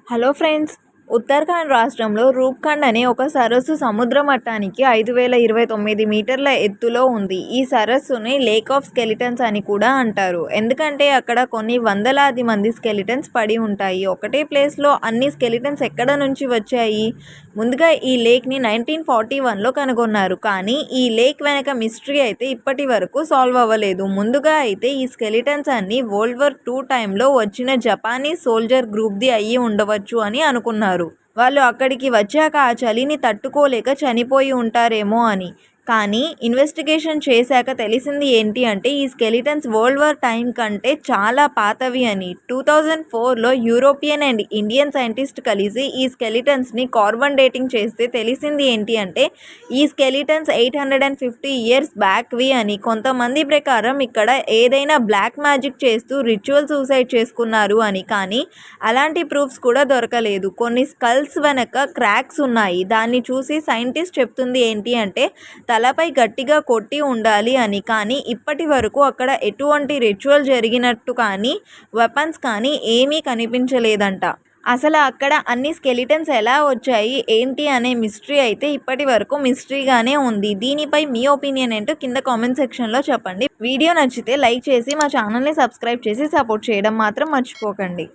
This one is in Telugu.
హలో ఫ్రెండ్స్, ఉత్తరాఖండ్ రాష్ట్రంలో రూప్ఖండ్ అనే ఒక సరస్సు సముద్ర మట్టానికి 5029 మీటర్ల ఎత్తులో ఉంది. ఈ సరస్సుని లేక్ ఆఫ్ స్కెలిటన్స్ అని కూడా అంటారు. ఎందుకంటే అక్కడ కొన్ని వందలాది మంది స్కెలిటన్స్ పడి ఉంటాయి. ఒకటే ప్లేస్లో అన్ని స్కెలిటన్స్ ఎక్కడ నుంచి వచ్చాయి? ముందుగా ఈ లేక్ని 1941లో కనుగొన్నారు. కానీ ఈ లేక్ వెనక మిస్టరీ అయితే ఇప్పటి వరకు సాల్వ్ అవ్వలేదు. ముందుగా అయితే ఈ స్కెలిటన్స్ అన్ని వరల్డ్ వార్ 2 టైంలో వచ్చిన జపానీస్ సోల్జర్ గ్రూప్ది అయ్యి ఉండవచ్చు అని అనుకున్నారు. వాళ్ళు అక్కడికి వచ్చాక ఆ చలిని తట్టుకోలేక చనిపోయి ఉంటారేమో అని. కానీ ఇన్వెస్టిగేషన్ చేశాక తెలిసింది ఏంటి అంటే ఈ స్కెలిటన్స్ వరల్డ్ వార్ టైం కంటే చాలా పాతవి అని. 2004లో యూరోపియన్ అండ్ ఇండియన్ సైంటిస్ట్ కలిసి ఈ స్కెలిటన్స్ని కార్బన్ డేటింగ్ చేస్తే తెలిసింది ఏంటి అంటే ఈ స్కెలిటన్స్ 850 ఇయర్స్ బ్యాక్వి అని. కొంతమంది ప్రకారం ఇక్కడ ఏదైనా బ్లాక్ మ్యాజిక్ చేస్తూ రిచువల్ సూసైడ్ చేసుకున్నారు అని. కానీ అలాంటి ప్రూఫ్స్ కూడా దొరకలేదు. కొన్ని స్కల్స్ వెనక క్రాక్స్ ఉన్నాయి. దాన్ని చూసి సైంటిస్ట్ చెప్తుంది ఏంటి అంటే తలపై గట్టిగా కొట్టి ఉండాలి అని. కానీ ఇప్పటి వరకు అక్కడ ఎటువంటి రిచువల్ జరిగినట్టు కానీ వెపన్స్ కానీ ఏమీ కనిపించలేదంట. అసలు అక్కడ అన్ని స్కెలిటన్స్ ఎలా వచ్చాయి ఏంటి అనే మిస్టరీ అయితే ఇప్పటి వరకు మిస్టరీగానే ఉంది. దీనిపై మీ ఒపీనియన్ ఏంటో కింద కామెంట్ సెక్షన్లో చెప్పండి. వీడియో నచ్చితే లైక్ చేసి మా ఛానల్ని సబ్స్క్రైబ్ చేసి సపోర్ట్ చేయడం మాత్రం మర్చిపోకండి.